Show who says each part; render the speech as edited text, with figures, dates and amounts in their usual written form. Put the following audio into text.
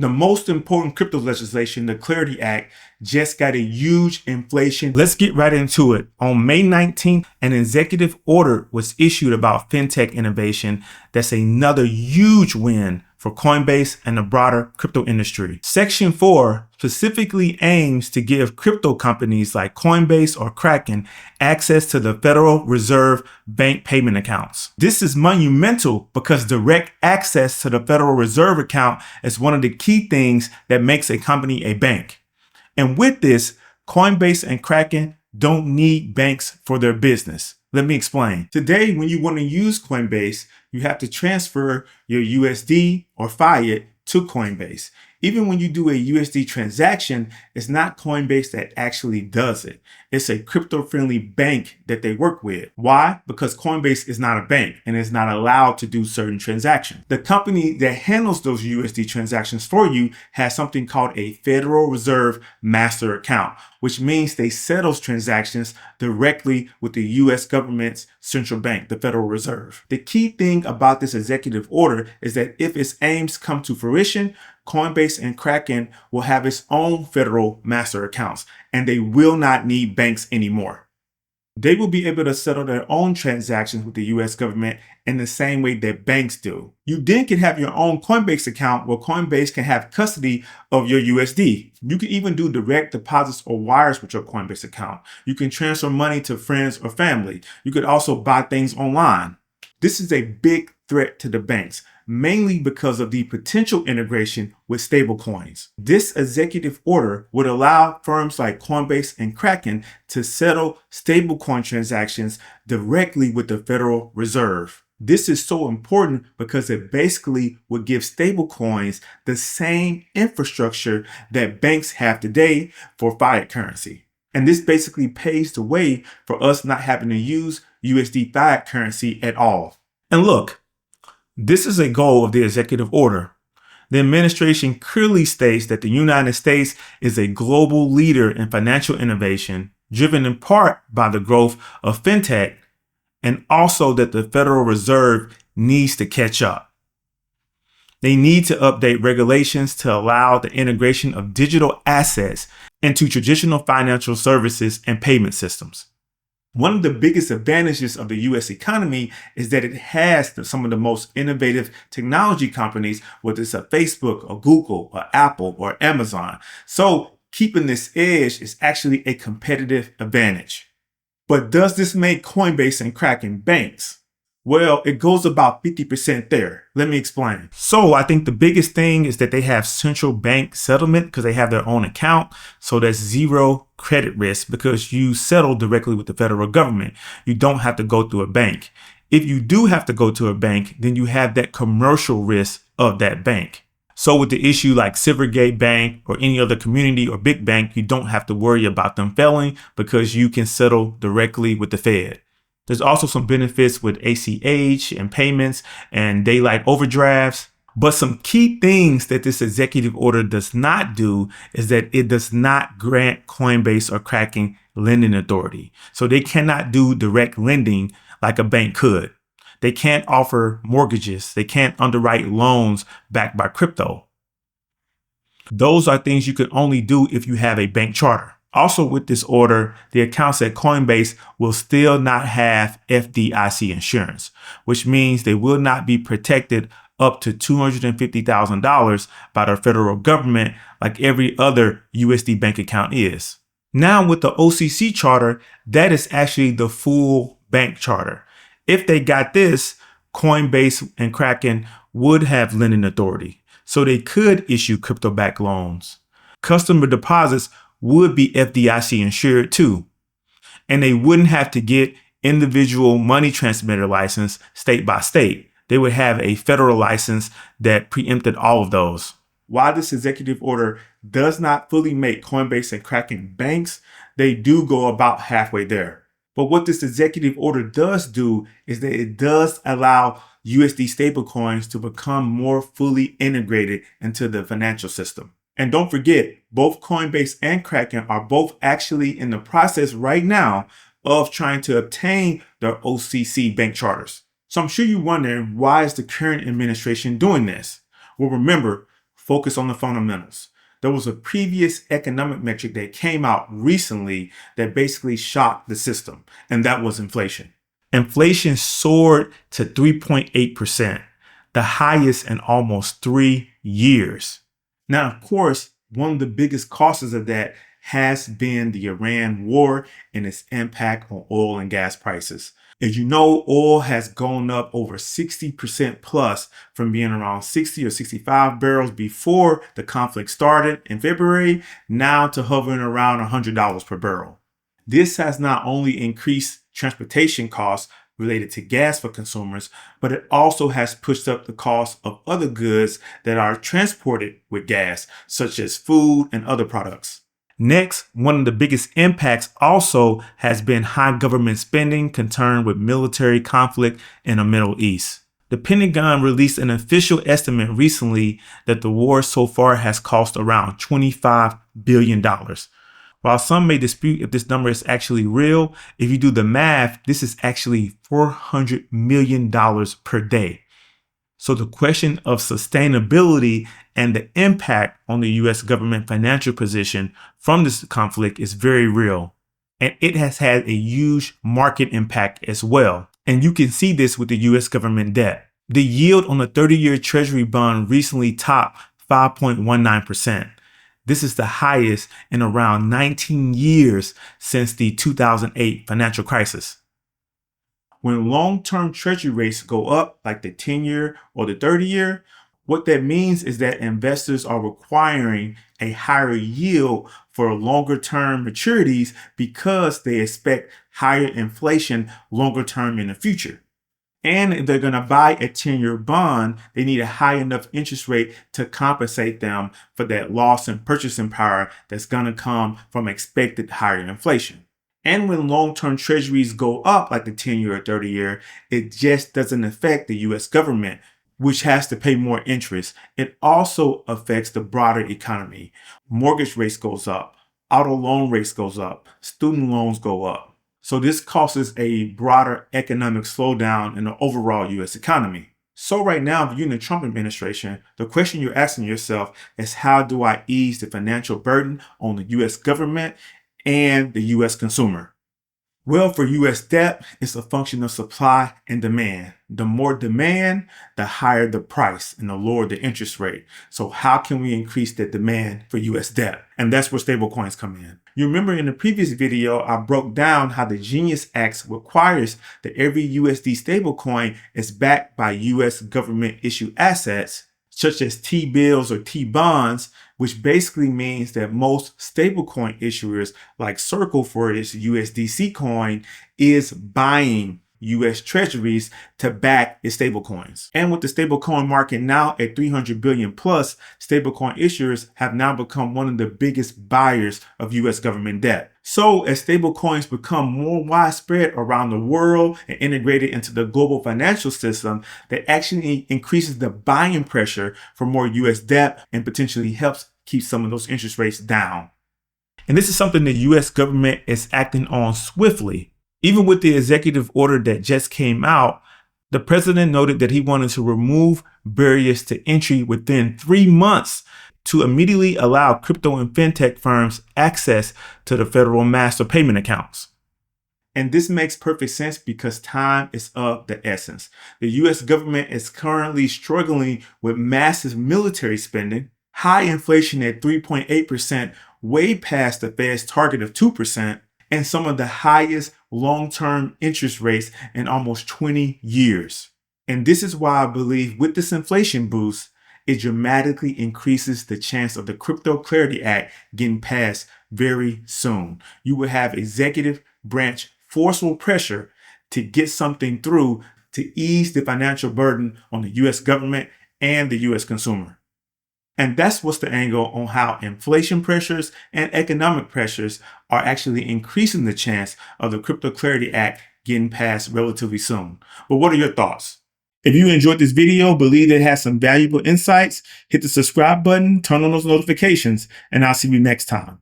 Speaker 1: The most important crypto legislation, the Clarity Act, just got a huge inflation. Let's get right into it. On May 19th, an executive order was issued about fintech innovation. That's another huge win for Coinbase and the broader crypto industry. Section 4 specifically aims to give crypto companies like Coinbase or Kraken access to the Federal Reserve bank payment accounts. This is monumental because direct access to the Federal Reserve account is one of the key things that makes a company a bank. And with this, Coinbase and Kraken don't need banks for their business. Let me explain. Today, when you want to use Coinbase, you have to transfer your USD or fiat to Coinbase. Even when you do a USD transaction, it's not Coinbase that actually does it. It's a crypto-friendly bank that they work with. Why? Because Coinbase is not a bank and is not allowed to do certain transactions. The company that handles those USD transactions for you has something called a Federal Reserve Master Account, which means they settle transactions directly with the US government's central bank, the Federal Reserve. The key thing about this executive order is that if its aims come to fruition, Coinbase and Kraken will have its own federal master accounts, and they will not need banks anymore. They will be able to settle their own transactions with the US government in the same way that banks do. You then can have your own Coinbase account where Coinbase can have custody of your USD. You can even do direct deposits or wires with your Coinbase account. You can transfer money to friends or family. You could also buy things online. This is a big threat to the banks, mainly because of the potential integration with stablecoins. This executive order would allow firms like Coinbase and Kraken to settle stablecoin transactions directly with the Federal Reserve. This is so important because it basically would give stablecoins the same infrastructure that banks have today for fiat currency. And this basically paves the way for us not having to use USD fiat currency at all. And look, this is a goal of the executive order. The administration clearly states that the United States is a global leader in financial innovation, driven in part by the growth of fintech, and also that the Federal Reserve needs to catch up. They need to update regulations to allow the integration of digital assets into traditional financial services and payment systems. One of the biggest advantages of the US economy is that it has some of the most innovative technology companies, whether it's a Facebook or Google or Apple or Amazon. So keeping this edge is actually a competitive advantage. But does this make Coinbase and Kraken banks? Well, it goes about 50% there. Let me explain. So I think the biggest thing is that they have central bank settlement because they have their own account. So there's zero credit risk because you settle directly with the federal government. You don't have to go through a bank. If you do have to go to a bank, then you have that commercial risk of that bank. So with the issue like Silvergate Bank or any other community or big bank, you don't have to worry about them failing because you can settle directly with the Fed. There's also some benefits with ACH and payments and daylight overdrafts. But some key things that this executive order does not do is that it does not grant Coinbase or Kraken lending authority. So they cannot do direct lending like a bank could. They can't offer mortgages. They can't underwrite loans backed by crypto. Those are things you could only do if you have a bank charter. Also with this order, the accounts at Coinbase will still not have FDIC insurance, which means they will not be protected up to $250,000 by the federal government like every other USD bank account is. Now with the OCC charter, that is actually the full bank charter. If they got this, Coinbase and Kraken would have lending authority, so they could issue crypto-backed loans. Customer deposits would be FDIC insured too. And they wouldn't have to get individual money transmitter license state by state. They would have a federal license that preempted all of those. While this executive order does not fully make Coinbase and Kraken banks, they do go about halfway there. But what this executive order does do is that it does allow USD stablecoins to become more fully integrated into the financial system. And don't forget, both Coinbase and Kraken are both actually in the process right now of trying to obtain their OCC bank charters. So I'm sure you're wondering, why is the current administration doing this? Well, remember, focus on the fundamentals. There was a previous economic metric that came out recently that basically shocked the system, and that was inflation. Inflation soared to 3.8%, the highest in almost 3 years. Now, of course, one of the biggest causes of that has been the Iran war and its impact on oil and gas prices. As you know, oil has gone up over 60% plus from being around 60 or 65 barrels before the conflict started in February, now to hovering around $100 per barrel. This has not only increased transportation costs related to gas for consumers, but it also has pushed up the cost of other goods that are transported with gas, such as food and other products. Next, one of the biggest impacts also has been high government spending concerned with military conflict in the Middle East. The Pentagon released an official estimate recently that the war so far has cost around $25 billion. While some may dispute if this number is actually real, if you do the math, this is actually $400 million per day. So the question of sustainability and the impact on the U.S. government financial position from this conflict is very real. And it has had a huge market impact as well. And you can see this with the U.S. government debt. The yield on a 30-year Treasury bond recently topped 5.19%. This is the highest in around 19 years since the 2008 financial crisis. When long-term treasury rates go up, like the 10-year or the 30-year, what that means is that investors are requiring a higher yield for longer-term maturities because they expect higher inflation longer-term in the future. And if they're going to buy a 10-year bond, they need a high enough interest rate to compensate them for that loss in purchasing power that's going to come from expected higher inflation. And when long-term treasuries go up like the 10-year or 30-year, it just doesn't affect the U.S. government, which has to pay more interest. It also affects the broader economy. Mortgage rates goes up, auto loan rates goes up, student loans go up. So this causes a broader economic slowdown in the overall U.S. economy. So right now, if you're in the Trump administration, the question you're asking yourself is, how do I ease the financial burden on the U.S. government and the U.S. consumer? Well, for U.S. debt, it's a function of supply and demand. The more demand, the higher the price and the lower the interest rate. So how can we increase the demand for U.S. debt? And that's where stablecoins come in. You remember in the previous video, I broke down how the Genius Act requires that every USD stablecoin is backed by U.S. government issued assets, such as T-bills or T-bonds, which basically means that most stablecoin issuers like Circle for its USDC coin is buying U.S. treasuries to back its stablecoins. And with the stablecoin market now at 300 billion plus, stablecoin issuers have now become one of the biggest buyers of U.S. government debt. So as stablecoins become more widespread around the world and integrated into the global financial system, that actually increases the buying pressure for more U.S. debt and potentially helps keep some of those interest rates down. And this is something the U.S. government is acting on swiftly. Even with the executive order that just came out, the president noted that he wanted to remove barriers to entry within 3 months to immediately allow crypto and fintech firms access to the federal master payment accounts. And this makes perfect sense because time is of the essence. The U.S. government is currently struggling with massive military spending, high inflation at 3.8%, way past the Fed's target of 2%, and some of the highest long-term interest rates in almost 20 years. And this is why I believe with this inflation boost, it dramatically increases the chance of the Crypto Clarity Act getting passed very soon. You will have executive branch forceful pressure to get something through to ease the financial burden on the U.S. government and the U.S. consumer. And that's what's the angle on how inflation pressures and economic pressures are actually increasing the chance of the Crypto Clarity Act getting passed relatively soon. But what are your thoughts? If you enjoyed this video, believe it has some valuable insights, hit the subscribe button, turn on those notifications, and I'll see you next time.